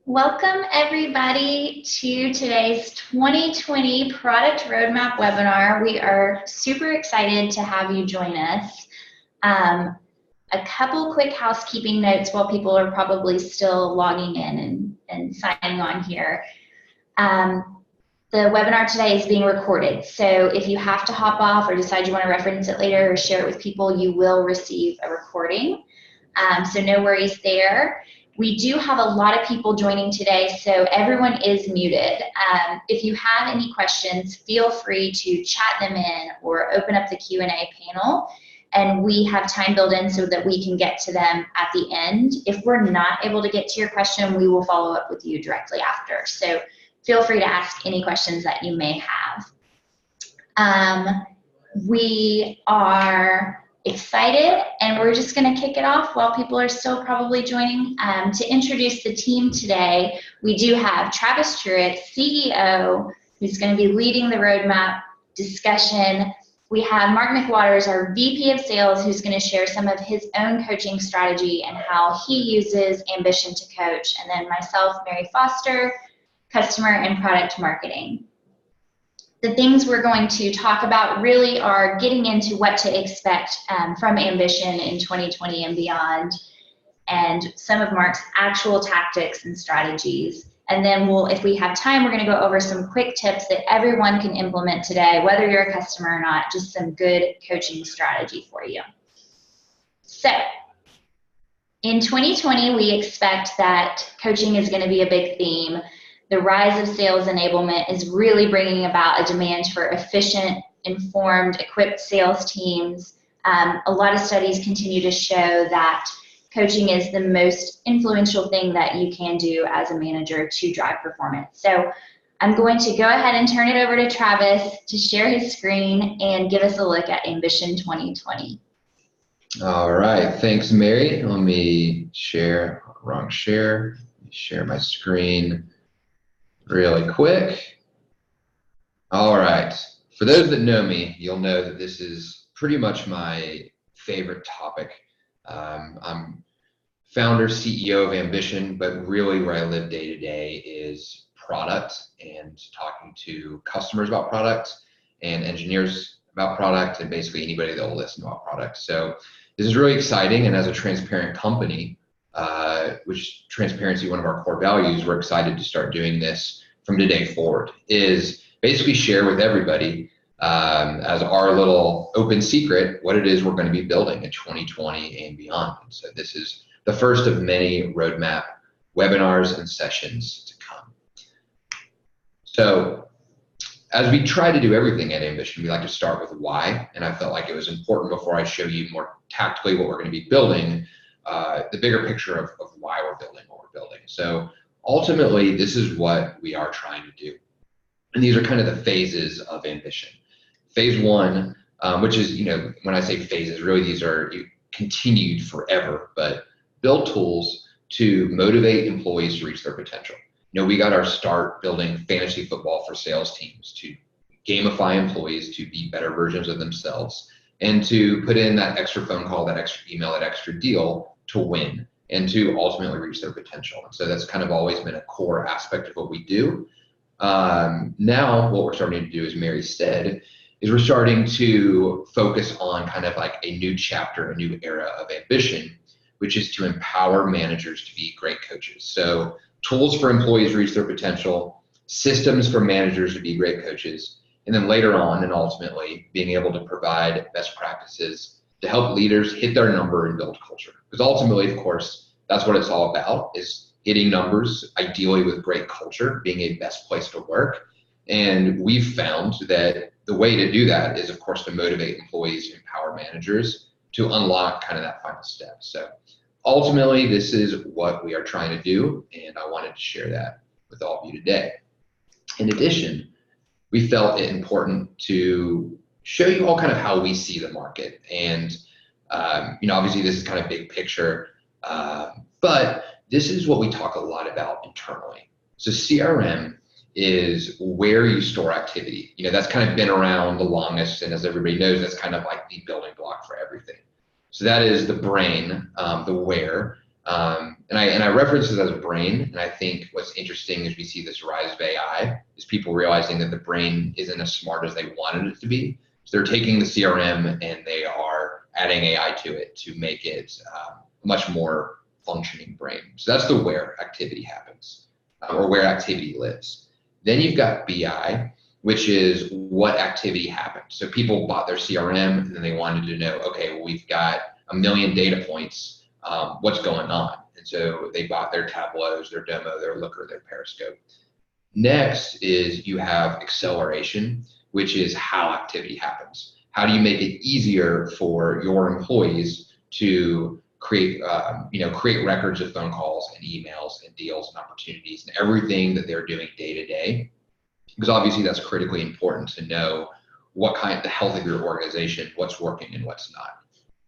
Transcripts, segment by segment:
Welcome everybody to today's 2020 Product Roadmap webinar. We are super excited to have you join us. A couple quick housekeeping notes while people are probably still logging in and signing on here. The webinar today is being recorded, so if you have to hop off or decide you want to reference it later or share it with people, you will receive a recording. So no worries there. We do have a lot of people joining today, so everyone is muted. If you have any questions, feel free to chat them in or open up the Q&A panel, and we have time built in so that we can get to them at the end. If we're not able to get to your question, we will follow up with you directly after. So feel free to ask any questions that you may have. We are excited, and we're just going to kick it off while people are still probably joining. To introduce the team today, we do have Travis Truett, CEO, who's going to be leading the roadmap discussion. We have Mark McWatters, our VP of Sales, who's going to share some of his own coaching strategy and how he uses Ambition to coach. And then myself, Mary Foster, customer and product marketing. The things we're going to talk about really are getting into what to expect from Ambition in 2020 and beyond, and some of Mark's actual tactics and strategies. And then if we have time, we're going to go over some quick tips that everyone can implement today, whether you're a customer or not, just some good coaching strategy for you. So in 2020, we expect that coaching is going to be a big theme. The rise of sales enablement is really bringing about a demand for efficient, informed, equipped sales teams. A lot of studies continue to show that coaching is the most influential thing that you can do as a manager to drive performance. So I'm going to go ahead and turn it over to Travis to share his screen and give us a look at Ambition 2020. All right, thanks, Mary. Let me share my screen really quick. All right, for those that know me, you'll know that this is pretty much my favorite topic. I'm founder, CEO of Ambition, but really where I live day to day is product and talking to customers about product and engineers about product and basically anybody that will listen about product. So this is really exciting, and as a transparent company, which transparency, one of our core values, we're excited to start doing this from today forward, is basically share with everybody as our little open secret what it is we're going to be building in 2020 and beyond. And so this is the first of many roadmap webinars and sessions to come. So as we try to do everything at Ambition, we like to start with why, and I felt like it was important before I show you more tactically what we're going to be building, the bigger picture of why we're building what we're building. So ultimately, this is what we are trying to do. And these are kind of the phases of Ambition. Phase one, which is, when I say phases, really these are continued forever, but build tools to motivate employees to reach their potential. We got our start building fantasy football for sales teams to gamify employees to be better versions of themselves and to put in that extra phone call, that extra email, that extra deal to win and to ultimately reach their potential. And so that's kind of always been a core aspect of what we do. Now what we're starting to do, as Mary said, is we're starting to focus on kind of like a new chapter, a new era of Ambition, which is to empower managers to be great coaches. So tools for employees to reach their potential, systems for managers to be great coaches, and then later on and ultimately being able to provide best practices to help leaders hit their number and build culture. Because ultimately, of course, that's what it's all about, is hitting numbers, ideally with great culture, being a best place to work. And we've found that the way to do that is, of course, to motivate employees, empower managers to unlock kind of that final step. So ultimately, this is what we are trying to do, and I wanted to share that with all of you today. In addition, we felt it important to show you all kind of how we see the market. And, obviously this is kind of big picture, but this is what we talk a lot about internally. So CRM is where you store activity. That's kind of been around the longest, and as everybody knows, that's kind of like the building block for everything. So that is the brain, the where, And I reference it as a brain, and I think what's interesting is we see this rise of AI is people realizing that the brain isn't as smart as they wanted it to be. So they're taking the CRM and they are adding AI to it to make it a much more functioning brain. So that's the where activity happens, or where activity lives. Then you've got BI, which is what activity happened. So people bought their CRM and then they wanted to know, okay, well, we've got 1 million data points. What's going on? And so they bought their Tableaus, their Demo, their Looker, their Periscope. Next is you have acceleration, which is how activity happens. How do you make it easier for your employees to create records of phone calls and emails and deals and opportunities and everything that they're doing day to day? Because obviously that's critically important to know the health of your organization, what's working and what's not.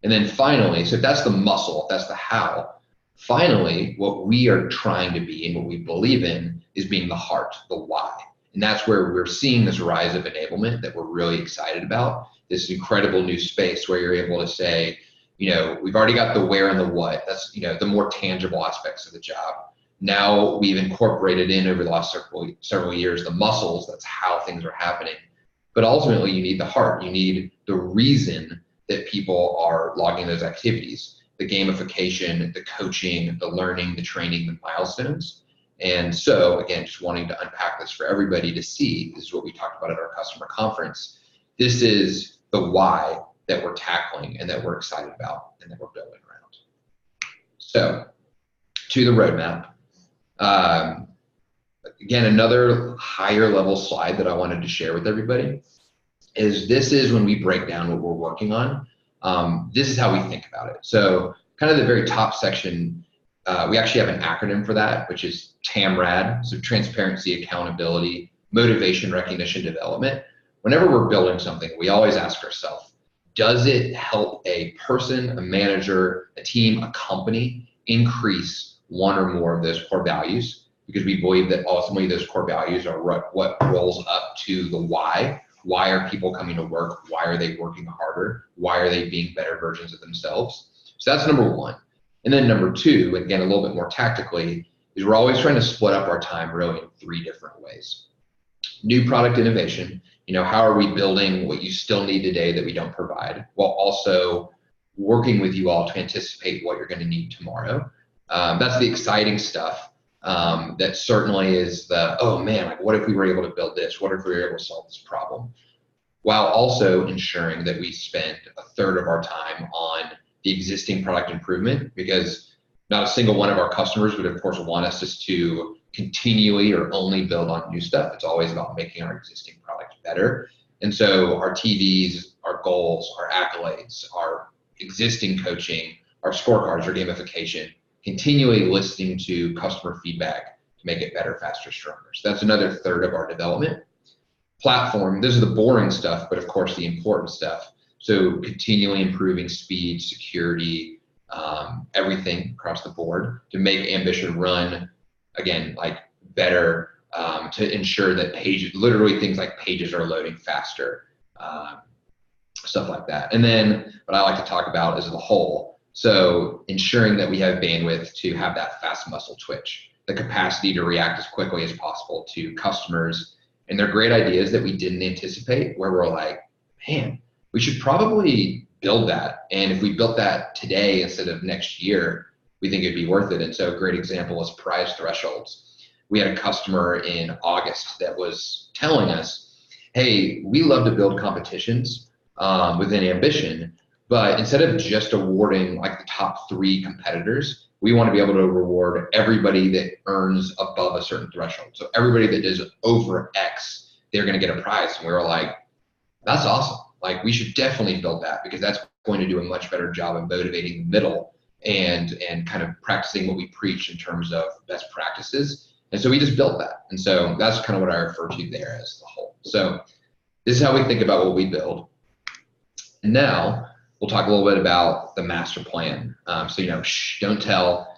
And then finally, so if that's the muscle, if that's the how, finally, what we are trying to be and what we believe in is being the heart, the why. And that's where we're seeing this rise of enablement that we're really excited about, this incredible new space where you're able to say, we've already got the where and the what. That's, the more tangible aspects of the job. Now we've incorporated in over the last several years the muscles, that's how things are happening. But ultimately, you need the heart. You need the reason that people are logging those activities, the gamification, the coaching, the learning, the training, the milestones. And so again, just wanting to unpack this for everybody to see, this is what we talked about at our customer conference. This is the why that we're tackling and that we're excited about and that we're building around. So to the roadmap. Again, another higher level slide that I wanted to share with everybody is this is when we break down what we're working on. This is how we think about it. So kind of the very top section, we actually have an acronym for that, which is TAMRAD, so transparency, accountability, motivation, recognition, development. Whenever we're building something, we always ask ourselves, does it help a person, a manager, a team, a company increase one or more of those core values? Because we believe that ultimately those core values are what rolls up to the why. Why are people coming to work? Why are they working harder? Why are they being better versions of themselves? So that's number one. And then number two, again, a little bit more tactically, is we're always trying to split up our time really in 3 different ways. New product innovation, how are we building what you still need today that we don't provide, while also working with you all to anticipate what you're going to need tomorrow. That's the exciting stuff. That certainly is oh man, like what if we were able to build this? What if we were able to solve this problem? While also ensuring that we spend 1/3 of our time on the existing product improvement, because not a single one of our customers would of course want us just to continually or only build on new stuff. It's always about making our existing product better. And so our TVs, our goals, our accolades, our existing coaching, our scorecards, our gamification, continually listening to customer feedback to make it better, faster, stronger. So that's another 1/3 of our development. Platform, this is the boring stuff, but of course the important stuff. So continually improving speed, security, everything across the board to make Ambition run, again, like better, to ensure that literally things like pages are loading faster, stuff like that. And then what I like to talk about is the whole. So ensuring that we have bandwidth to have that fast muscle twitch, the capacity to react as quickly as possible to customers and their great ideas that we didn't anticipate, where we're like, man, we should probably build that. And if we built that today instead of next year, we think it'd be worth it. And so a great example is price thresholds. We had a customer in August that was telling us, hey, we love to build competitions within Ambition, but instead of just awarding like the top 3 competitors, we want to be able to reward everybody that earns above a certain threshold. So everybody that does over X, they're going to get a prize. And we were like, that's awesome. Like we should definitely build that, because that's going to do a much better job of motivating the middle and kind of practicing what we preach in terms of best practices. And so we just built that. And so that's kind of what I refer to there as the whole. So this is how we think about what we build. And now we'll talk a little bit about the master plan. So, don't tell.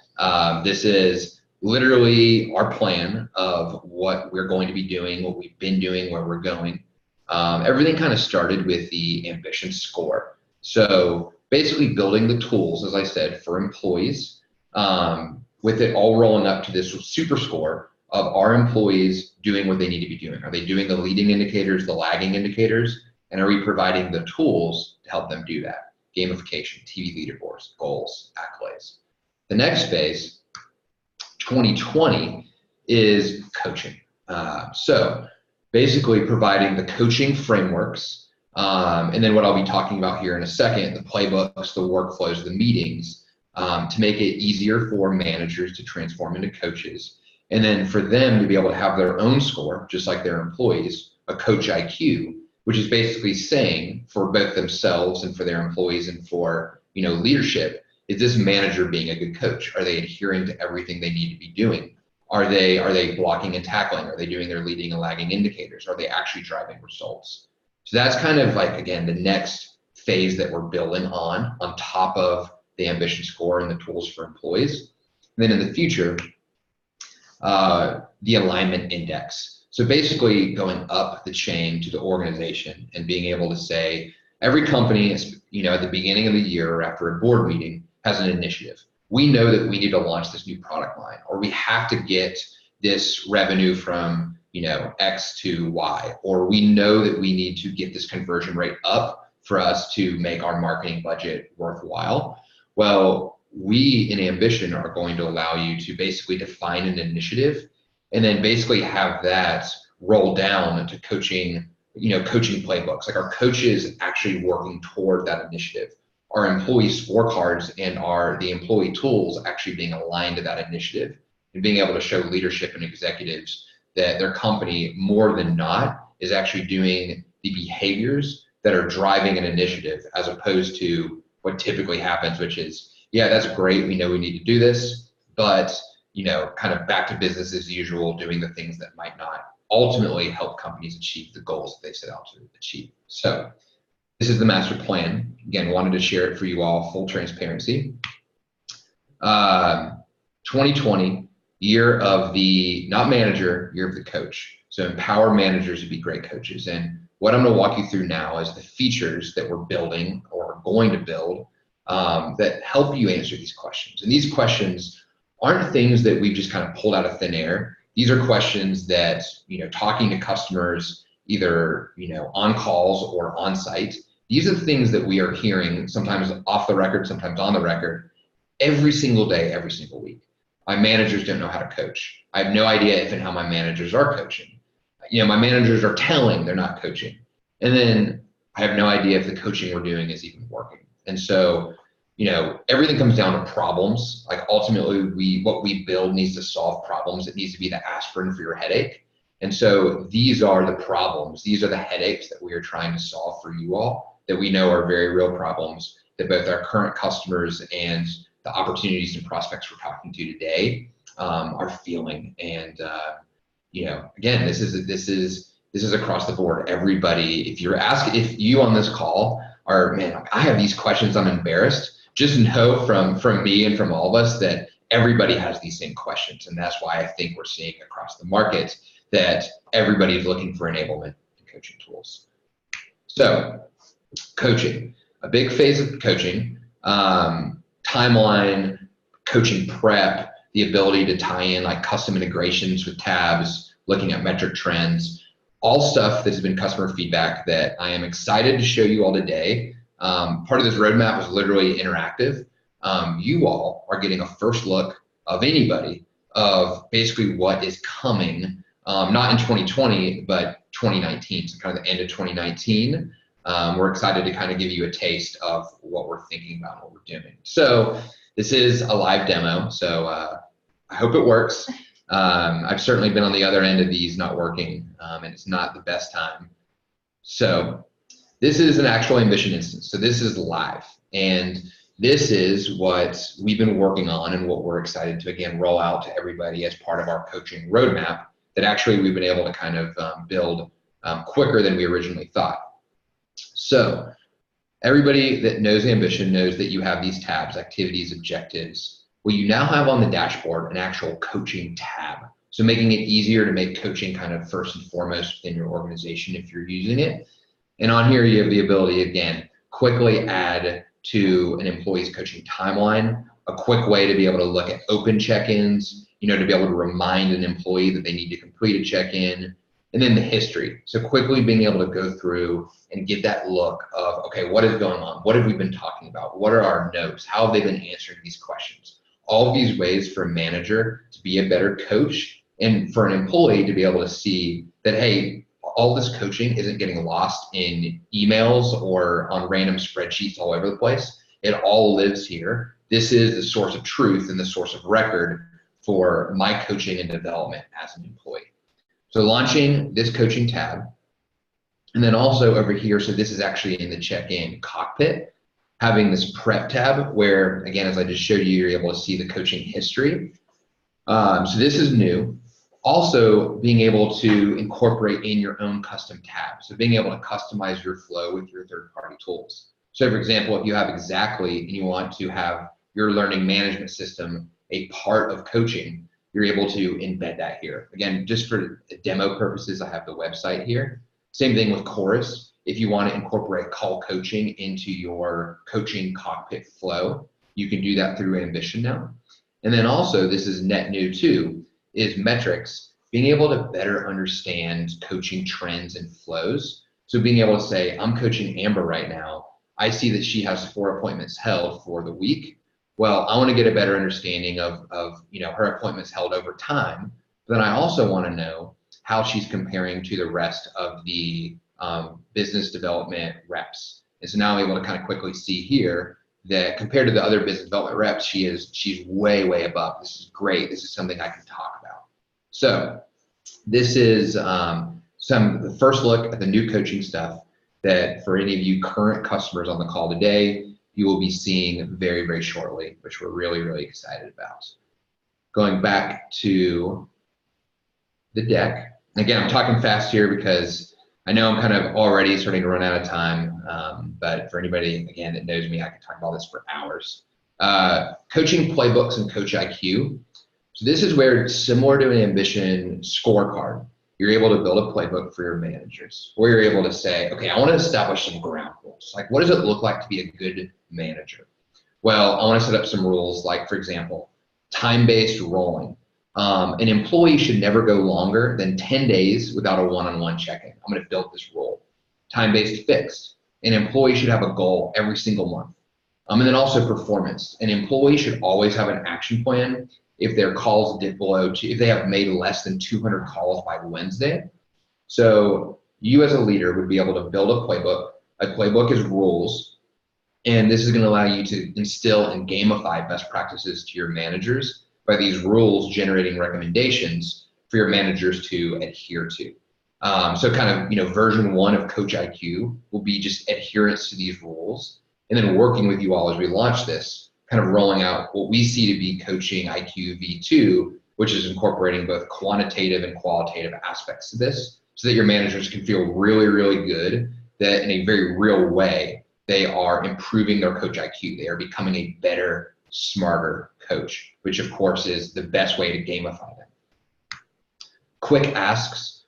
This is literally our plan of what we're going to be doing, what we've been doing, where we're going. Everything kind of started with the Ambition score. So basically building the tools, as I said, for employees with it all rolling up to this super score of our employees doing what they need to be doing. Are they doing the leading indicators, the lagging indicators, and are we providing the tools to help them do that? Gamification, TV leaderboards, goals, accolades. The next phase, 2020, is coaching. So basically providing the coaching frameworks, and then what I'll be talking about here in a second, the playbooks, the workflows, the meetings, to make it easier for managers to transform into coaches, and then for them to be able to have their own score, just like their employees, a coach IQ, which is basically saying for both themselves and for their employees and for leadership, is this manager being a good coach? Are they adhering to everything they need to be doing? Are they blocking and tackling? Are they doing their leading and lagging indicators? Are they actually driving results? So that's kind of like, again, the next phase that we're building on top of the ambition score and the tools for employees. And then in the future, the alignment index. So basically going up the chain to the organization and being able to say, every company is, at the beginning of the year or after a board meeting has an initiative. We know that we need to launch this new product line, or we have to get this revenue from, X to Y, or we know that we need to get this conversion rate up for us to make our marketing budget worthwhile. Well, we in Ambition are going to allow you to basically define an initiative and then basically have that roll down into coaching, coaching playbooks, like our coaches actually working toward that initiative, our employee scorecards and the employee tools actually being aligned to that initiative, and being able to show leadership and executives that their company more than not is actually doing the behaviors that are driving an initiative, as opposed to what typically happens, which is, yeah, that's great, we know we need to do this, but kind of back to business as usual, doing the things that might not ultimately help companies achieve the goals that they set out to achieve. So this is the master plan. Again, wanted to share it for you all, full transparency. 2020, year of the, not manager, year of the coach. So empower managers to be great coaches. And what I'm gonna walk you through now is the features that we're building or going to build that help you answer these questions. And these questions aren't things that we've just kind of pulled out of thin air. These are questions that, talking to customers, either, on calls or on site, these are the things that we are hearing, sometimes off the record, sometimes on the record, every single day, every single week. My managers don't know how to coach. I have no idea if and how my managers are coaching. My managers are telling they're not coaching. And then I have no idea if the coaching we're doing is even working. And so, everything comes down to problems. Like ultimately, what we build needs to solve problems. It needs to be the aspirin for your headache. And so these are the problems. These are the headaches that we are trying to solve for you all, that we know are very real problems that both our current customers and the opportunities and prospects we're talking to today are feeling. And again, this is across the board. Everybody, if you on this call are, man, I have these questions, I'm embarrassed, just know from me and from all of us that everybody has these same questions. And that's why I think we're seeing across the market that everybody is looking for enablement and coaching tools. So coaching, a big phase of coaching, timeline, coaching prep, the ability to tie in like custom integrations with tabs, looking at metric trends, all stuff that has been customer feedback that I am excited to show you all today. Part of this roadmap is literally interactive. You all are getting a first look of anybody of basically what is coming, not in 2020, but 2019, so kind of the end of 2019. We're excited to kind of give you a taste of what we're thinking about, what we're doing. So this is a live demo, so I hope it works. I've certainly been on the other end of these not working, and it's not the best time. So this is an actual Ambition instance. So this is live, and this is what we've been working on and what we're excited to, again, roll out to everybody as part of our coaching roadmap that actually we've been able to kind of build quicker than we originally thought. So everybody that knows Ambition knows that you have these tabs, activities, objectives. Well, you now have on the dashboard an actual coaching tab. So making it easier to make coaching kind of first and foremost within your organization if you're using it. And on here, you have the ability, again, quickly add to an employee's coaching timeline, a quick way to be able to look at open check-ins, you know, to be able to remind an employee that they need to complete a check-in, and then the history. So quickly being able to go through and get that look of, okay, what is going on? What have we been talking about? What are our notes? How have they been answering these questions? All of these ways for a manager to be a better coach and for an employee to be able to see that, hey, all this coaching isn't getting lost in emails or on random spreadsheets all over the place. It all lives here. This is the source of truth and the source of record for my coaching and development as an employee. So launching this coaching tab, and then also over here, so this is actually in the check-in cockpit, having this prep tab where, again, as I just showed you, you're able to see the coaching history. So this is new. Also being able to incorporate in your own custom tab. So being able to customize your flow with your third-party tools. So for example, if you have Exactly and you want to have your learning management system a part of coaching, you're able to embed that here. Again, just for demo purposes, I have the website here. Same thing with Chorus. If you want to incorporate call coaching into your coaching cockpit flow, you can do that through Ambition now. And then also, this is net new too, is metrics, being able to better understand coaching trends and flows. So being able to say, I'm coaching Amber right now. I see that she has 4 appointments held for the week. Well, I want to get a better understanding of you know, her appointments held over time. But then I also want to know how she's comparing to the rest of the business development reps. And so now I'm able to kind of quickly see here that compared to the other business development reps, she's way, way above. This is great. This is something I can talk about. So this is the first look at the new coaching stuff that for any of you current customers on the call today, you will be seeing very, very shortly, which we're really, really excited about. Going back to the deck. Again, I'm talking fast here because I know I'm kind of already starting to run out of time, but for anybody, again, that knows me, I can talk about this for hours. Coaching playbooks and Coach IQ. So this is where, similar to an Ambition scorecard, you're able to build a playbook for your managers, or you're able to say, okay, I want to establish some ground rules. Like, what does it look like to be a good manager? Well, I want to set up some rules, like, for example, time-based rolling. An employee should never go longer than 10 days without a one-on-one check-in. I'm going to build this rule. Time-based fixed. An employee should have a goal every single month. And then also performance. An employee should always have an action plan if their calls dip below, if they have made less than 200 calls by Wednesday. So you as a leader would be able to build a playbook. A playbook is rules, and this is going to allow you to instill and gamify best practices to your managers by these rules generating recommendations for your managers to adhere to. So kind of, you know, version 1 of Coach IQ will be just adherence to these rules, and then working with you all as we launch this, kind of rolling out what we see to be Coaching IQ V2, which is incorporating both quantitative and qualitative aspects to this, so that your managers can feel really, really good that in a very real way, they are improving their Coach IQ. They are becoming a better, smarter coach, which of course is the best way to gamify them. Quick asks.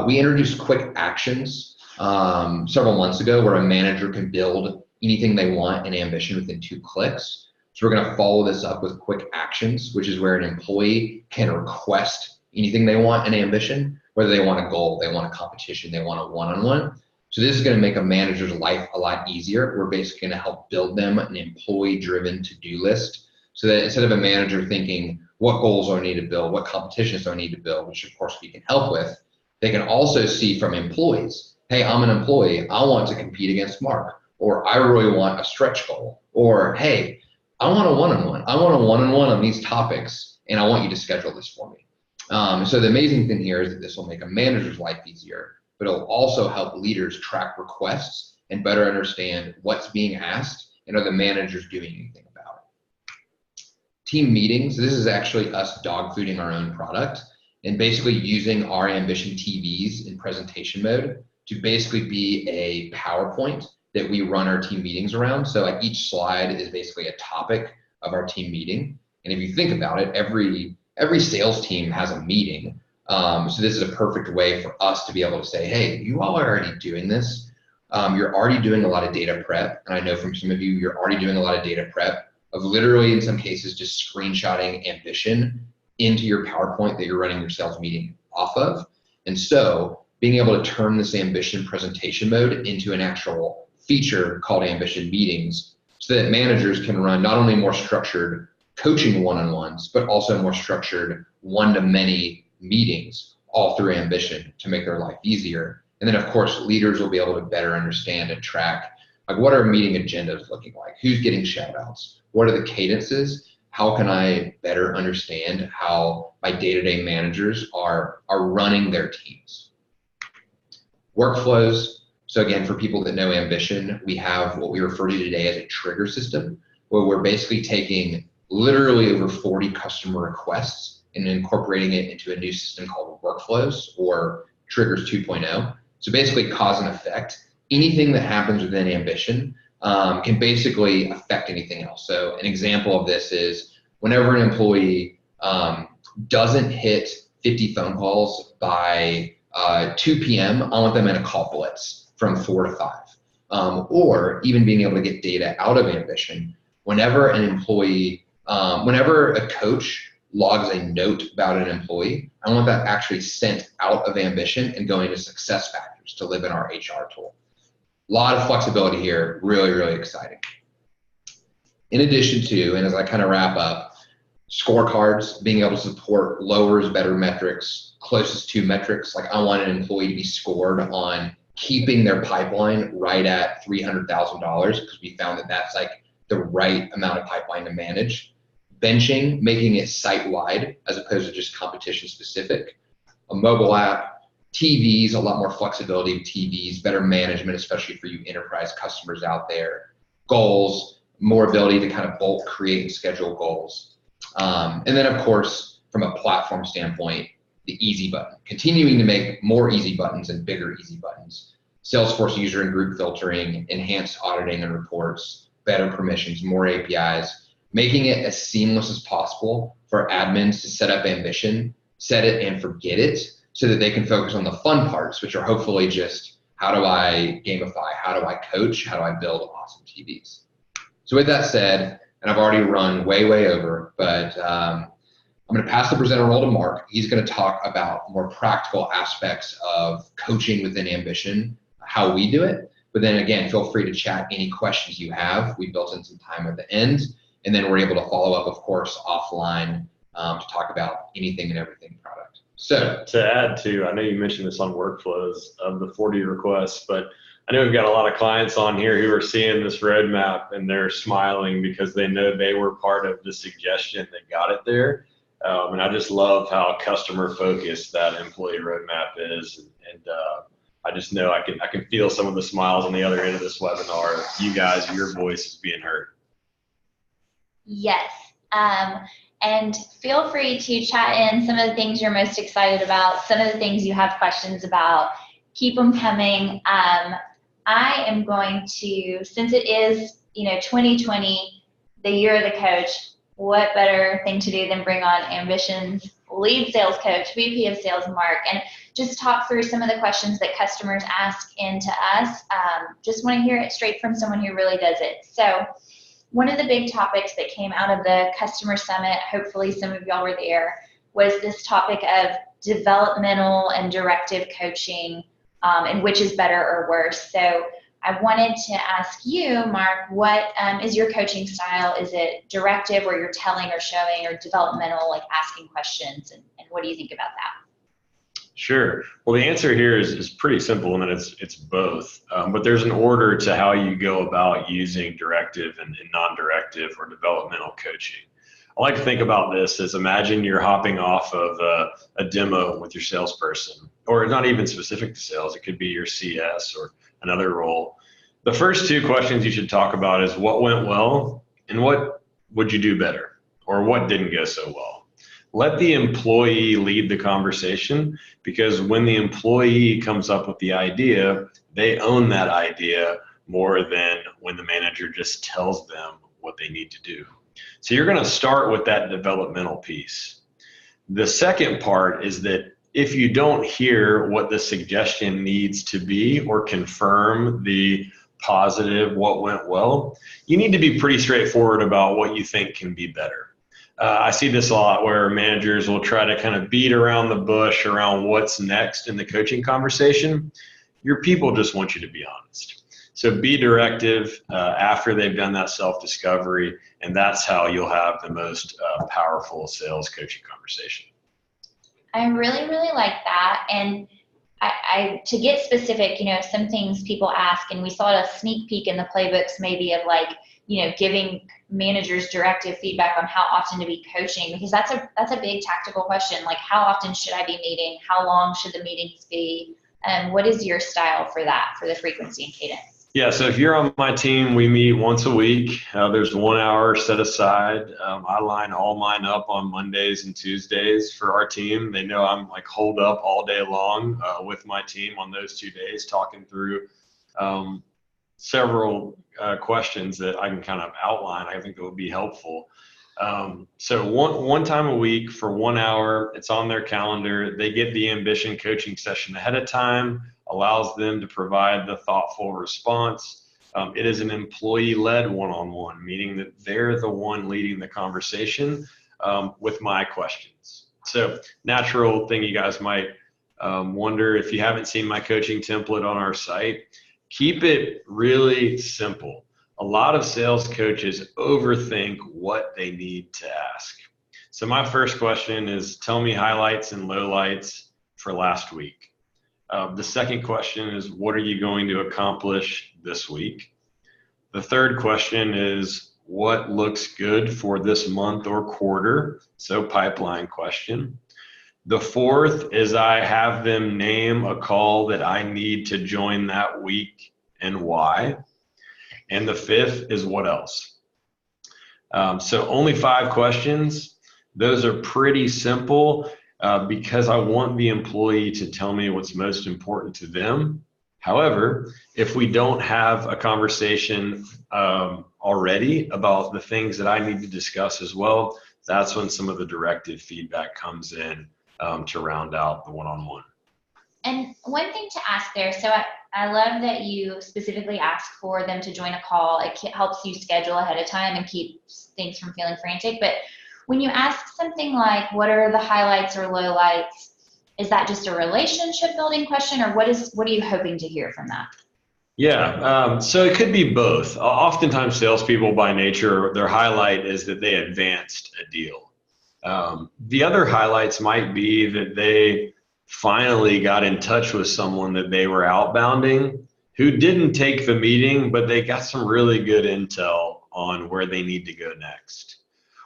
We introduced quick actions several months ago where a manager can build anything they want in Ambition within 2 clicks. So we're going to follow this up with quick actions, which is where an employee can request anything they want in Ambition, whether they want a goal, they want a competition, they want a one-on-one. So this is going to make a manager's life a lot easier. We're basically going to help build them an employee-driven to-do list, so that instead of a manager thinking, what goals do I need to build, what competitions do I need to build, which of course we can help with, they can also see from employees, hey, I'm an employee, I want to compete against Mark, or I really want a stretch goal, or hey, I want a one-on-one. I want a one-on-one on these topics, and I want you to schedule this for me. So the amazing thing here is that this will make a manager's life easier, but it'll also help leaders track requests and better understand what's being asked and are the managers doing anything about it. Team meetings. This is actually us dog fooding our own product and basically using our Ambition TVs in presentation mode to basically be a PowerPoint that we run our team meetings around. So like each slide is basically a topic of our team meeting. And if you think about it, every sales team has a meeting. So this is a perfect way for us to be able to say, hey, you all are already doing this. You're already doing a lot of data prep. And I know from some of you, you're already doing a lot of data prep of literally in some cases just screenshotting ambition into your PowerPoint that you're running your sales meeting off of. And so being able to turn this ambition presentation mode into an actual feature called ambition meetings so that managers can run not only more structured coaching one-on-ones, but also more structured one-to-many meetings all through ambition to make their life easier. And then of course, leaders will be able to better understand and track, like, what are meeting agendas looking like? Who's getting shout outs? What are the cadences? How can I better understand how my day-to-day managers are running their teams? Workflows. So again, for people that know ambition, we have what we refer to today as a trigger system, where we're basically taking literally over 40 customer requests and incorporating it into a new system called workflows, or triggers 2.0. So basically cause and effect. Anything that happens within ambition can basically affect anything else. So an example of this is whenever an employee doesn't hit 50 phone calls by 2 p.m., I want them in a call blitz from 4 to 5. Or even being able to get data out of ambition. Whenever an employee, whenever a coach logs a note about an employee, I want that actually sent out of ambition and going to success factors to live in our HR tool. A lot of flexibility here, really, really exciting. In addition to, and as I kind of wrap up, scorecards, being able to support lowers, better metrics, closest to metrics. Like, I want an employee to be scored on keeping their pipeline right at $300,000 because we found that that's like the right amount of pipeline to manage. Benching, making it site-wide as opposed to just competition specific. A mobile app, TVs, a lot more flexibility with TVs, better management, especially for you enterprise customers out there. Goals, more ability to kind of bulk create and schedule goals. And then of course, from a platform standpoint, the easy button, continuing to make more easy buttons and bigger easy buttons. Salesforce user and group filtering, enhanced auditing and reports, better permissions, more APIs, making it as seamless as possible for admins to set up ambition, set it and forget it, so that they can focus on the fun parts, which are hopefully just how do I gamify, how do I coach, how do I build awesome TVs. So with that said, and I've already run way, way over, but I'm going to pass the presenter role to Mark. He's going to talk about more practical aspects of coaching within ambition, how we do it. But then again, feel free to chat any questions you have. We built in some time at the end, and then we're able to follow up, of course, offline to talk about anything and everything product. So to add to, I know you mentioned this on workflows of the 40 requests, but I know we've got a lot of clients on here who are seeing this roadmap and they're smiling because they know they were part of the suggestion that got it there. And I just love how customer focused that employee roadmap is. And I just know I can feel some of the smiles on the other end of this webinar. You guys, your voice is being heard. Yes. And feel free to chat in some of the things you're most excited about, some of the things you have questions about. Keep them coming. I am going to, since it is, 2020, the year of the coach, what better thing to do than bring on Ambition's lead sales coach, VP of Sales, Mark, and just talk through some of the questions that customers ask into us. Just want to hear it straight from someone who really does it. So one of the big topics that came out of the customer summit, hopefully some of y'all were there, was this topic of developmental and directive coaching, and which is better or worse. So I wanted to ask you, Mark, what is your coaching style? Is it directive where you're telling or showing, or developmental, like asking questions? And what do you think about that? Sure. Well, the answer here is pretty simple, and it's both. But there's an order to how you go about using directive and non-directive or developmental coaching. I like to think about this as, imagine you're hopping off of a demo with your salesperson, or not even specific to sales. It could be your CS or another role. The first two questions you should talk about is what went well and what would you do better, or what didn't go so well. Let the employee lead the conversation, because when the employee comes up with the idea, they own that idea more than when the manager just tells them what they need to do. So you're going to start with that developmental piece. The second part is that if you don't hear what the suggestion needs to be or confirm the positive, what went well, you need to be pretty straightforward about what you think can be better. I see this a lot where managers will try to kind of beat around the bush around what's next in the coaching conversation. Your people just want you to be honest. So be directive after they've done that self-discovery, and that's how you'll have the most powerful sales coaching conversation. I really, really like that. And I to get specific, some things people ask, and we saw a sneak peek in the playbooks maybe of giving managers directive feedback on how often to be coaching, because that's a big tactical question. Like, how often should I be meeting? How long should the meetings be? And what is your style for that, for the frequency and cadence? Yeah, so if you're on my team, we meet once a week. There's 1 hour set aside. I line all mine up on Mondays and Tuesdays for our team. They know I'm holed up all day long with my team on those 2 days, talking through several questions that I can kind of outline. I think that would be helpful. So one time a week for 1 hour, it's on their calendar. They get the ambition coaching session ahead of time, allows them to provide the thoughtful response. It is an employee-led one-on-one, meaning that they're the one leading the conversation with my questions. So natural thing you guys might wonder, if you haven't seen my coaching template on our site, keep it really simple. A lot of sales coaches overthink what they need to ask. So my first question is, tell me highlights and lowlights for last week. The second question is, what are you going to accomplish this week? The third question is, what looks good for this month or quarter? So pipeline question. The fourth is, I have them name a call that I need to join that week and why. And the fifth is, what else? So only 5 questions. Those are pretty simple because I want the employee to tell me what's most important to them. However, if we don't have a conversation already about the things that I need to discuss as well, that's when some of the directive feedback comes in to round out the one-on-one. And one thing to ask there, so I love that you specifically ask for them to join a call. It helps you schedule ahead of time and keep things from feeling frantic. But when you ask something like, what are the highlights or lowlights, is that just a relationship building question, or what are you hoping to hear from that? Yeah, so it could be both. Oftentimes salespeople by nature, their highlight is that they advanced a deal. The other highlights might be that they finally got in touch with someone that they were outbounding who didn't take the meeting, but they got some really good intel on where they need to go next.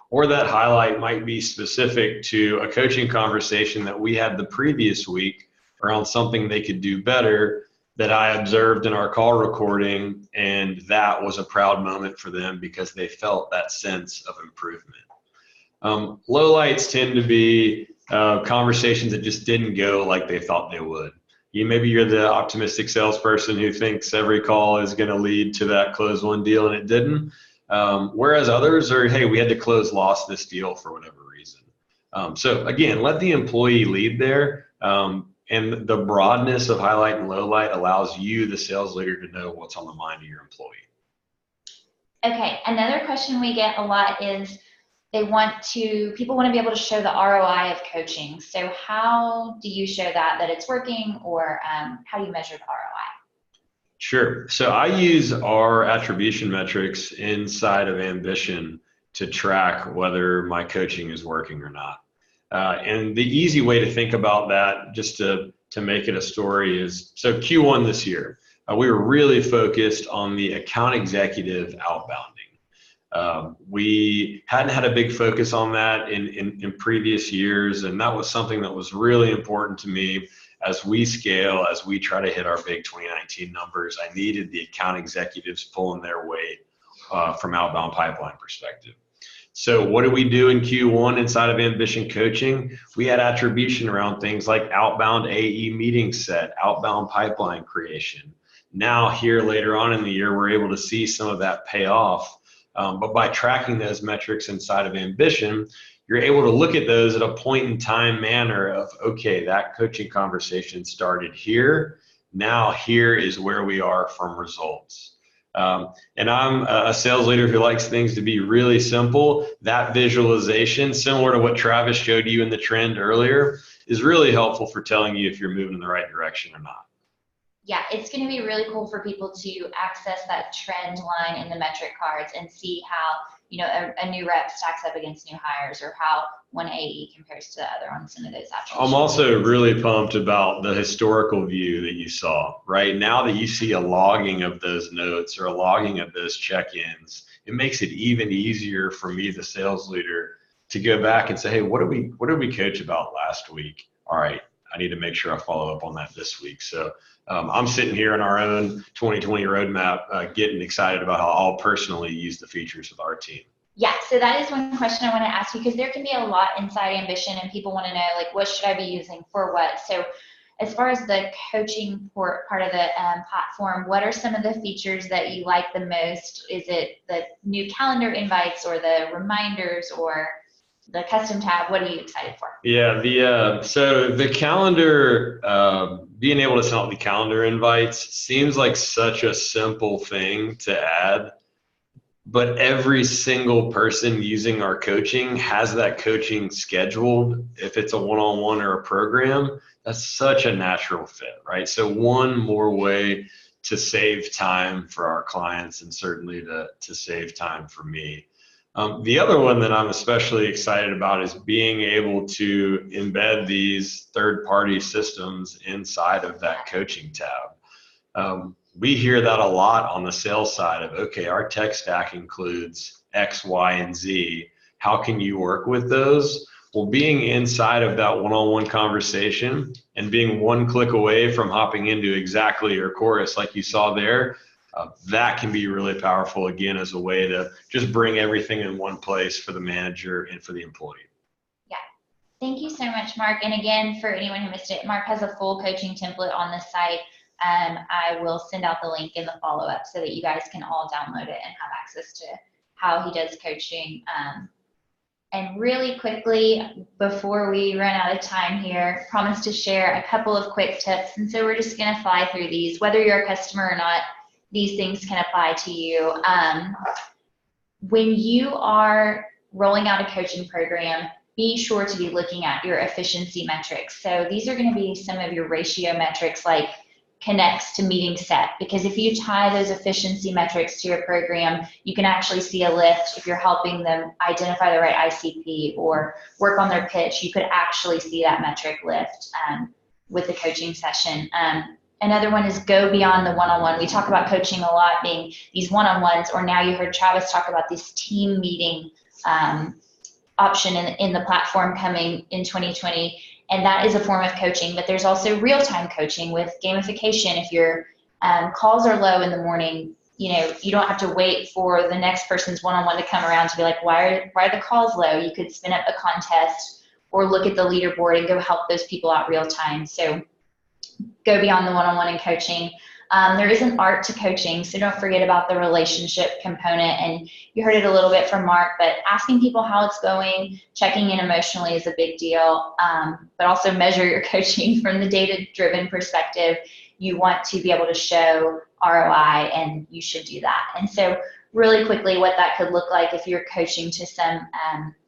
Or that highlight might be specific to a coaching conversation that we had the previous week around something they could do better that I observed in our call recording, and that was a proud moment for them because they felt that sense of improvement. Lowlights tend to be conversations that just didn't go like they thought they would. Maybe you're the optimistic salesperson who thinks every call is going to lead to that close one deal and it didn't. Whereas others are, hey, we had to lost this deal for whatever reason. So again, let the employee lead there. And the broadness of highlight and lowlight allows you, the sales leader, to know what's on the mind of your employee. Okay, another question we get a lot is people want to be able to show the ROI of coaching. So how do you show that it's working, or how do you measure the ROI? Sure. So I use our attribution metrics inside of Ambition to track whether my coaching is working or not. And the easy way to think about that, just to make it a story, is, so Q1 this year, we were really focused on the account executive outbounding. We hadn't had a big focus on that in previous years, and that was something that was really important to me. As we scale, as we try to hit our big 2019 numbers, I needed the account executives pulling their weight from outbound pipeline perspective. So what did we do in Q1 inside of Ambition Coaching? We had attribution around things like outbound AE meeting set, outbound pipeline creation. Now here later on in the year, we're able to see some of that pay off. But by tracking those metrics inside of Ambition, you're able to look at those at a point in time manner of, okay, that coaching conversation started here. Now here is where we are from results. And I'm a sales leader who likes things to be really simple. That visualization, similar to what Travis showed you in the trend earlier, is really helpful for telling you if you're moving in the right direction or not. Yeah, it's going to be really cool for people to access that trend line in the metric cards and see how, you know, a new rep stacks up against new hires, or how one AE compares to the other on some of those attributes. I'm also really pumped about the historical view that you saw. Right now that you see a logging of those notes or a logging of those check-ins, it makes it even easier for me, the sales leader, to go back and say, hey, what did we coach about last week? All right, I need to make sure I follow up on that this week. So I'm sitting here in our own 2020 roadmap, getting excited about how I'll personally use the features with our team. Yeah, so that is one question I want to ask you, because there can be a lot inside Ambition and people want to know, like, what should I be using for what? So as far as the coaching part of the platform, what are some of the features that you like the most? Is it the new calendar invites, or the reminders, or the custom tab? What are you excited for? Yeah, so the calendar, being able to send out the calendar invites seems like such a simple thing to add, but every single person using our coaching has that coaching scheduled. If it's a one-on-one or a program, that's such a natural fit, right? So one more way to save time for our clients, and certainly to save time for me. The other one that I'm especially excited about is being able to embed these third-party systems inside of that coaching tab. We hear that a lot on the sales side of, okay, our tech stack includes X, Y, and Z. How can you work with those? Well, being inside of that one-on-one conversation and being one click away from hopping into exactly your chorus like you saw there, that can be really powerful, again, as a way to just bring everything in one place for the manager and for the employee. Yeah, thank you so much, Mark. And again, for anyone who missed it, Mark has a full coaching template on the site. I will send out the link in the follow-up so that you guys can all download it and have access to how he does coaching. And really quickly, before we run out of time here, promise to share a couple of quick tips. And so we're just going to fly through these. Whether you're a customer or not, these things can apply to you. When you are rolling out a coaching program, be sure to be looking at your efficiency metrics. So these are going to be some of your ratio metrics, like connects to meeting set, because if you tie those efficiency metrics to your program, you can actually see a lift. If you're helping them identify the right ICP or work on their pitch, you could actually see that metric lift with the coaching session. Another one is go beyond the one-on-one. We talk about coaching a lot being these one-on-ones, or now you heard Travis talk about this team meeting option in the platform coming in 2020. And that is a form of coaching, but there's also real-time coaching with gamification. If your calls are low in the morning, you know, you don't have to wait for the next person's one-on-one to come around to be like, why are the calls low? You could spin up a contest or look at the leaderboard and go help those people out real time. So go beyond the one-on-one in coaching. There is an art to coaching, so don't forget about the relationship component. And you heard it a little bit from Mark, but asking people how it's going, checking in emotionally is a big deal, but also measure your coaching from the data-driven perspective. You want to be able to show ROI, and you should do that. And so really quickly, what that could look like if you're coaching to some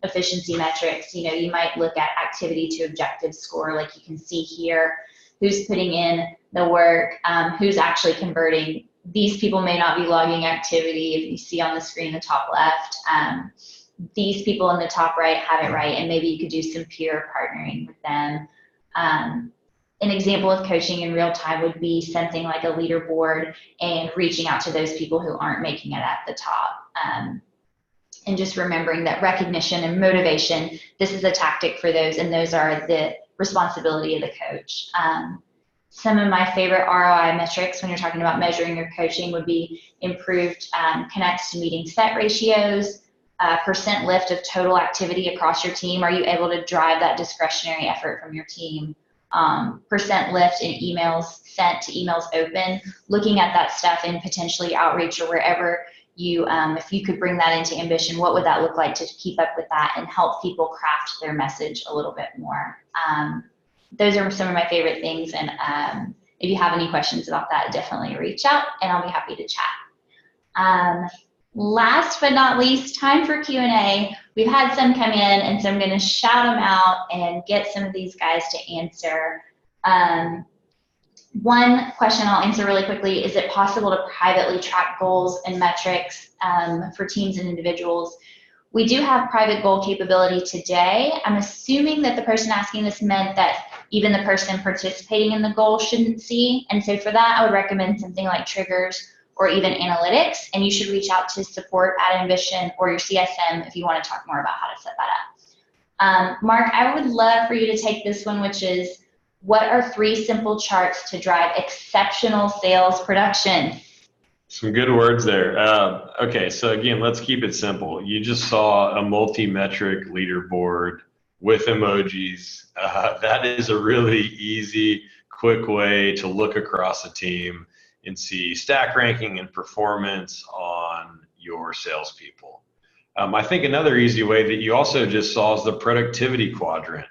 efficiency metrics, you know, you might look at activity to objective score, like you can see here, who's putting in the work, who's actually converting. These people may not be logging activity. If you see on the screen, the top left, these people in the top right have it right, and maybe you could do some peer partnering with them. An example of coaching in real time would be something like a leaderboard and reaching out to those people who aren't making it at the top. And just remembering that recognition and motivation, this is a tactic for those, and those are the responsibility of the coach. Some of my favorite ROI metrics when you're talking about measuring your coaching would be improved connects to meeting set ratios, percent lift of total activity across your team. Are you able to drive that discretionary effort from your team? Percent lift in emails sent to emails open, looking at that stuff in potentially outreach or wherever you, if you could bring that into Ambition, what would that look like to keep up with that and help people craft their message a little bit more? Those are some of my favorite things, and if you have any questions about that, definitely reach out and I'll be happy to chat. Last but not least, time for Q&A. We've had some come in, and so I'm going to shout them out and get some of these guys to answer. One question I'll answer really quickly: is it possible to privately track goals and metrics for teams and individuals? We do have private goal capability today. I'm assuming that the person asking this meant that even the person participating in the goal shouldn't see. And so for that, I would recommend something like triggers or even analytics. And you should reach out to support at Ambition or your CSM if you want to talk more about how to set that up. Mark, I would love for you to take this one, which is, what are 3 simple charts to drive exceptional sales production? Some good words there. Okay, so again, let's keep it simple. You just saw a multi-metric leaderboard with emojis. That is a really easy, quick way to look across a team and see stack ranking and performance on your salespeople. I think another easy way that you also just saw is the productivity quadrant.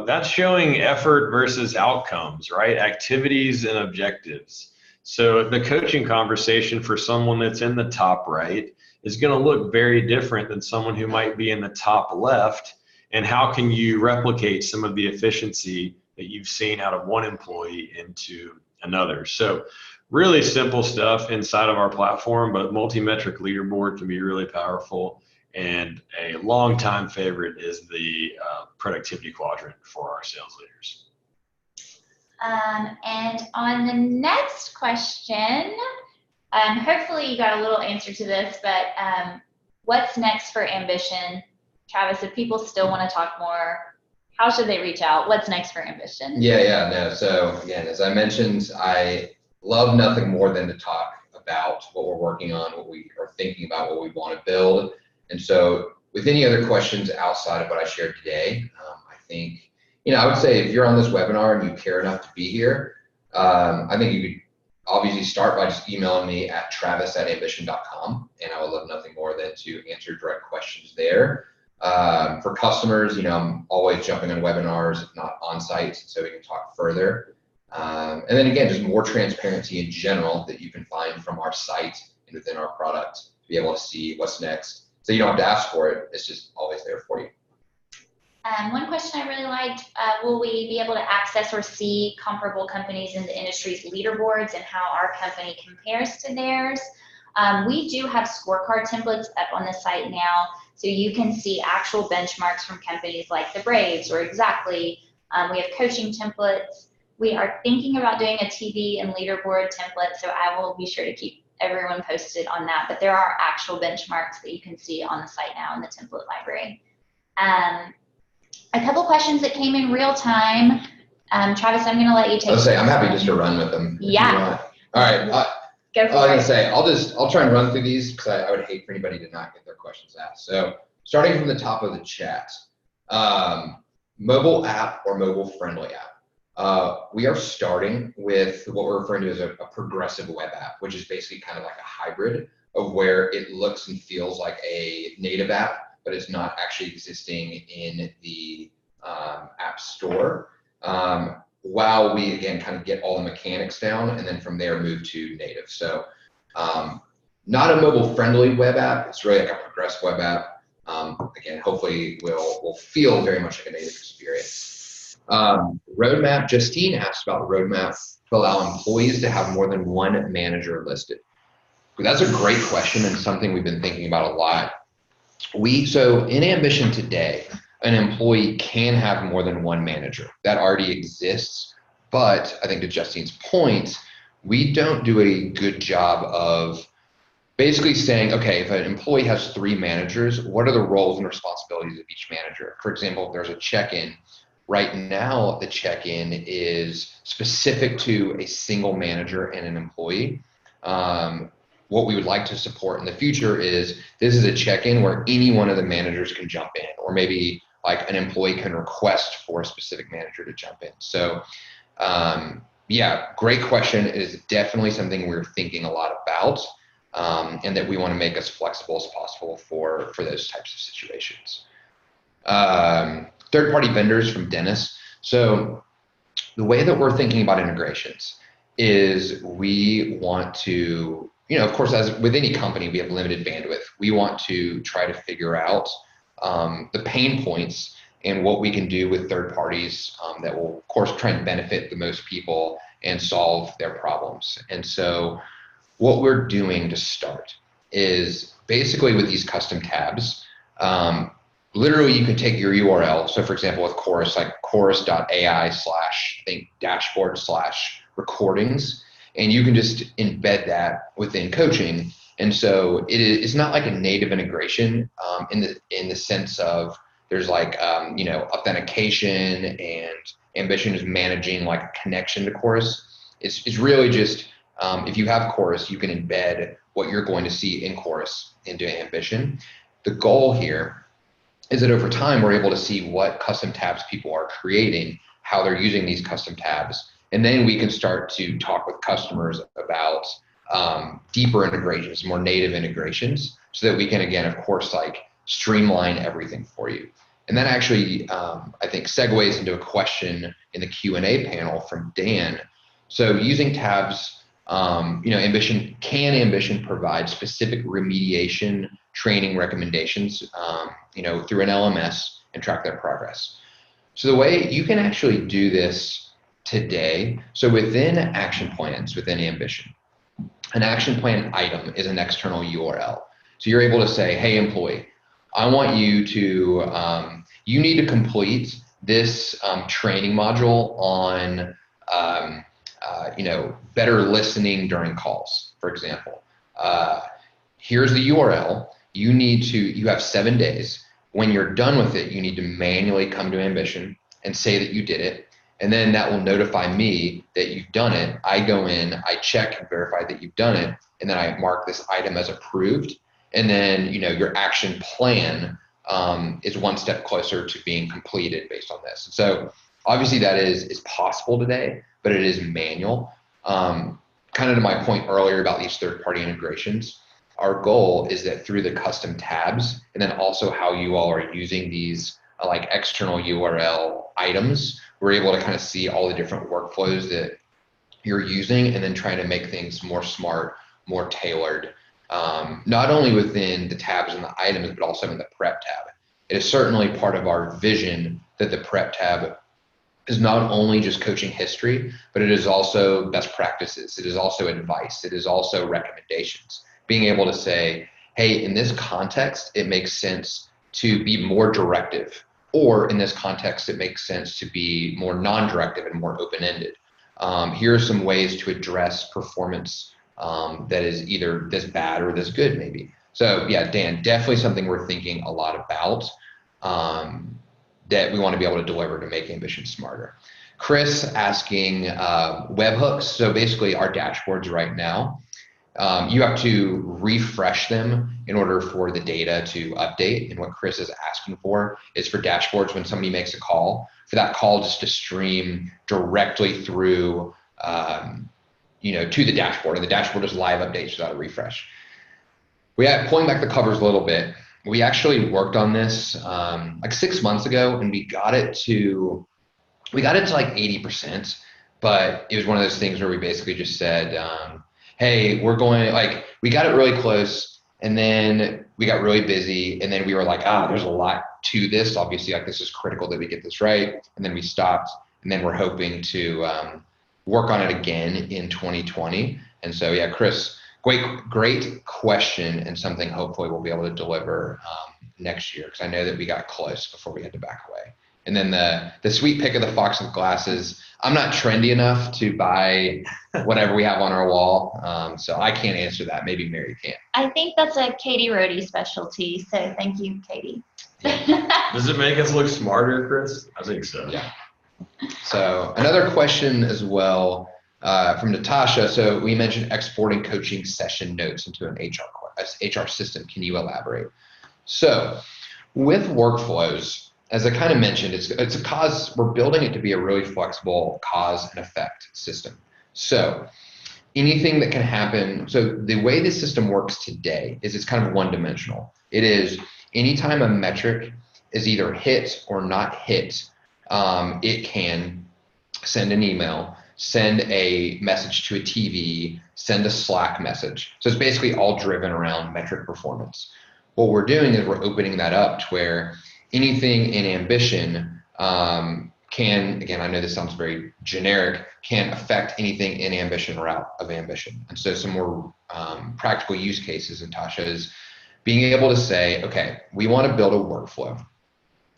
That's showing effort versus outcomes, right? Activities and objectives. So the coaching conversation for someone that's in the top right is going to look very different than someone who might be in the top left. And how can you replicate some of the efficiency that you've seen out of one employee into another? So really simple stuff inside of our platform, but multi-metric leaderboard can be really powerful. And a long-time favorite is the productivity quadrant for our sales leaders. And on the next question, hopefully you got a little answer to this, but what's next for Ambition? Travis, if people still want to talk more, how should they reach out? What's next for Ambition? No. So again, as I mentioned, I love nothing more than to talk about what we're working on, what we are thinking about, what we want to build. And so with any other questions outside of what I shared today, I think, I would say if you're on this webinar and you care enough to be here, I think you could obviously start by just emailing me at travis@ambition.com, and I would love nothing more than to answer direct questions there. For customers, I'm always jumping on webinars, if not on site, so we can talk further. And then again, just more transparency in general that you can find from our site and within our product to be able to see what's next. So you don't have to ask for it, it's just always there for you. One question I really liked, will we be able to access or see comparable companies in the industry's leaderboards and how our company compares to theirs? We do have scorecard templates up on the site now, so you can see actual benchmarks from companies like the Braves or Exactly. We have coaching templates. We are thinking about doing a TV and leaderboard template, so I will be sure to keep everyone posted on that. But there are actual benchmarks that you can see on the site now in the template library. A couple questions that came in real time. Travis, I'm going to let you take. I'm happy just to run with them. Yeah. All right. Go for it. I was going to say, I'll try and run through these because I would hate for anybody to not get their questions asked. So starting from the top of the chat, mobile app or mobile friendly app. We are starting with what we're referring to as a progressive web app, which is basically kind of like a hybrid of where it looks and feels like a native app, but it's not actually existing in the app store, while we, again, kind of get all the mechanics down and then from there move to native. So not a mobile-friendly web app. It's really like a progressive web app. Again, hopefully will feel very much like a native experience. Roadmap, Justine asked about the roadmap to allow employees to have more than one manager listed. That's a great question and something we've been thinking about a lot. So in Ambition today, an employee can have more than one manager. That already exists, but I think to Justine's point, we don't do a good job of basically saying, okay, if an employee has 3 managers, what are the roles and responsibilities of each manager? For example, if there's a check-in, right now the check-in is specific to a single manager and an employee. What we would like to support in the future is this is a check-in where any one of the managers can jump in, or maybe like an employee can request for a specific manager to jump in. So yeah, great question. It is definitely something we're thinking a lot about, and that we want to make as flexible as possible for those types of situations. Third-party vendors from Dennis. So the way that we're thinking about integrations is we want to of course, as with any company, we have limited bandwidth. We want to try to figure out the pain points and what we can do with third parties that will, of course, try and benefit the most people and solve their problems. And so what we're doing to start is basically with these custom tabs, literally you can take your URL. So for example, with Chorus, like chorus.ai/dashboard/recordings, and you can just embed that within coaching. And so it's not like a native integration in the sense of there's like, authentication, and Ambition is managing like a connection to Chorus. It's really just, if you have Chorus, you can embed what you're going to see in Chorus into Ambition. The goal here is that over time, we're able to see what custom tabs people are creating, how they're using these custom tabs. And then we can start to talk with customers about deeper integrations, more native integrations, so that we can, again, of course, like streamline everything for you. And that actually, I think, segues into a question in the Q&A panel from Dan. So using tabs, Ambition provide specific remediation training recommendations, through an LMS and track their progress. So the way you can actually do this today, so within action plans, within Ambition, an action plan item is an external URL. So you're able to say, hey, employee, I want you to, you need to complete this training module on, better listening during calls, for example. Here's the URL. You have 7 days. When you're done with it, you need to manually come to Ambition and say that you did it. And then that will notify me that you've done it. I go in, I check and verify that you've done it. And then I mark this item as approved. And then, your action plan is one step closer to being completed based on this. And so obviously that is possible today, but it is manual. Kind of to my point earlier about these third-party integrations, our goal is that through the custom tabs, and then also how you all are using these like external URL items, we're able to kind of see all the different workflows that you're using, and then trying to make things more smart, more tailored, not only within the tabs and the items, but also in the prep tab. It is certainly part of our vision that the prep tab is not only just coaching history, but it is also best practices. It is also advice. It is also recommendations. Being able to say, hey, in this context, it makes sense to be more directive, or in this context, it makes sense to be more non-directive and more open-ended. Here are some ways to address performance that is either this bad or this good, maybe. So yeah, Dan, definitely something we're thinking a lot about, that we want to be able to deliver to make Ambition smarter. Chris asking webhooks. So basically our dashboards right now, you have to refresh them in order for the data to update. And what Chris is asking for is for dashboards when somebody makes a call, for that call just to stream directly through, to the dashboard, and the dashboard is live updates without a refresh. Pulling back the covers a little bit, we actually worked on this like 6 months ago, and we got it to like 80%, but it was one of those things where we basically just said, hey, we got it really close, and then we got really busy, and then we were like, there's a lot to this. Obviously, like, this is critical that we get this right. And then we stopped, and then we're hoping to work on it again in 2020. And so, yeah, Chris, great question, and something hopefully we'll be able to deliver next year, because I know that we got close before we had to back away. And then the sweet pick of the fox with glasses, I'm not trendy enough to buy whatever we have on our wall, so I can't answer that. Maybe Mary can. I think that's a Katie Rohde specialty, so thank you, Katie. Yeah. Does it make us look smarter, Chris? I think so. Yeah. So another question as well from Natasha. So we mentioned exporting coaching session notes into an HR system. Can you elaborate? So with workflows, as I kind of mentioned, we're building it to be a really flexible cause and effect system. So anything that can happen, so the way this system works today is it's kind of one-dimensional. It is anytime a metric is either hit or not hit, it can send an email send a message to a TV, send a Slack message. So it's basically all driven around metric performance. What we're doing is we're opening that up to where anything in Ambition can, again, I know this sounds very generic, can affect anything in Ambition route of Ambition. And so some more practical use cases, Natasha, is being able to say, okay, we want to build a workflow.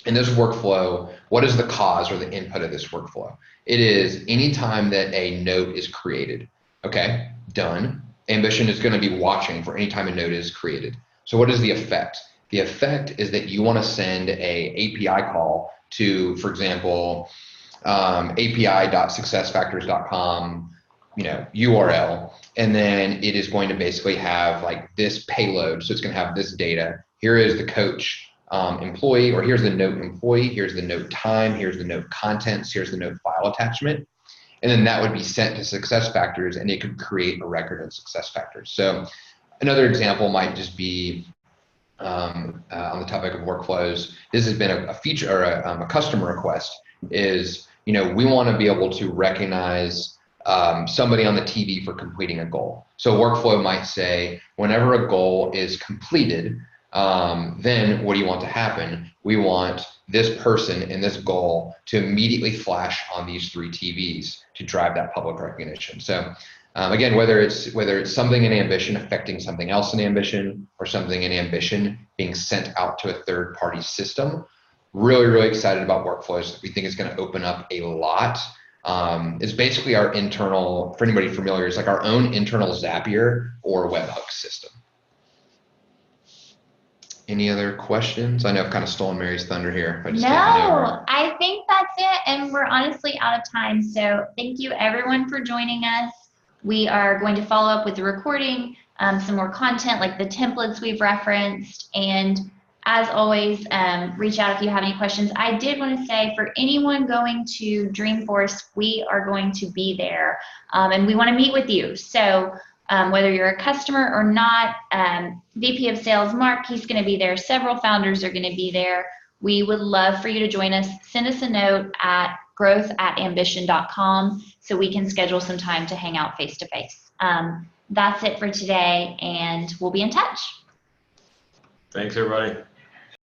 In this workflow, what is the cause or the input of this workflow? It is anytime that a note is created. Okay, done. Ambition is going to be watching for any time a note is created. So what is the effect? The effect is that you want to send a API call to, for example, api.successfactors.com, URL, and then it is going to basically have like this payload. So it's going to have this data. Here is the coach employee, or here's the note employee, here's the note time, here's the note contents, here's the note file attachment. And then that would be sent to SuccessFactors, and it could create a record in SuccessFactors. So another example might just be on the topic of workflows. This has been a feature or a customer request is, we want to be able to recognize somebody on the TV for completing a goal. So workflow might say, whenever a goal is completed, then what do you want to happen? We want this person and this goal to immediately flash on these 3 TVs to drive that public recognition. So again, whether it's something in Ambition affecting something else in Ambition, or something in Ambition being sent out to a third-party system, really, really excited about workflows. We think it's going to open up a lot. It's basically our internal, for anybody familiar, it's like our own internal Zapier or webhook system. Any other questions? I know I've kind of stolen Mary's thunder here. No, I think that's it. And we're honestly out of time. So thank you everyone for joining us. We are going to follow up with the recording, some more content like the templates we've referenced. And as always, reach out if you have any questions. I did want to say, for anyone going to Dreamforce, we are going to be there and we want to meet with you. So whether you're a customer or not, VP of Sales Mark, he's going to be there. Several founders are going to be there. We would love for you to join us. Send us a note at growth@ambition.com so we can schedule some time to hang out face-to-face. That's it for today, and we'll be in touch. Thanks, everybody.